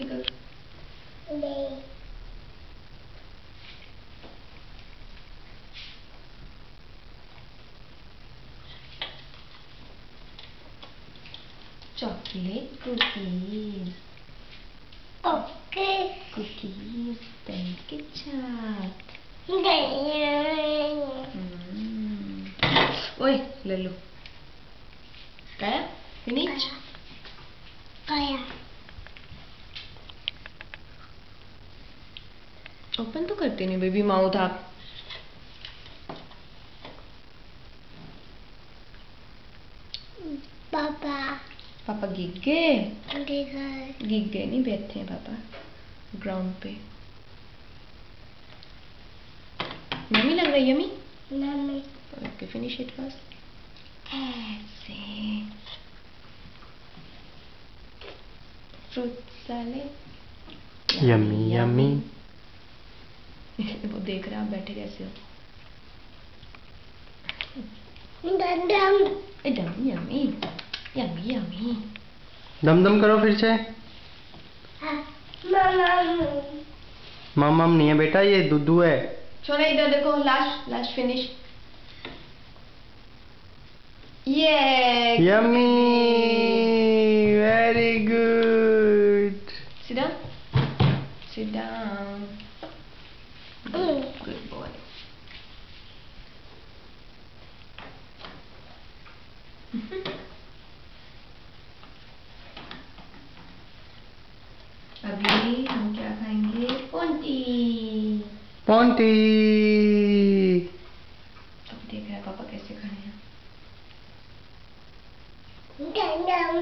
Pickle? नहीं। Chocolate cookies. Okay. Cookies pen के साथ। ओए ले लो। गया? फिनिश? गया। ओपन तो करते नहीं बेबी माउथ आप। पापा। पापा गिग गए? गिग गए नहीं, बैठे हैं पापा ग्राउंड पे। यम्मी लग रहा है? Yummy? Mummy. Okay finish it first. ऐसे फ्रूट सैलेड। Yummy yummy. वो देख रहा, आप बैठे कैसे हो? दम यम्मी यम्मी यम्मी। दम दम करो फिर से। मम नहीं है बेटा, ये दूधू है। छोड़ो, इधर देखो। Last finish. ये yummy, very good. Sit down. Sit down. Good boy. अभी हम क्या खाएंगे? पोंटी। पोंटी। अब देख रहे हैं पापा कैसे खाने हैं। दम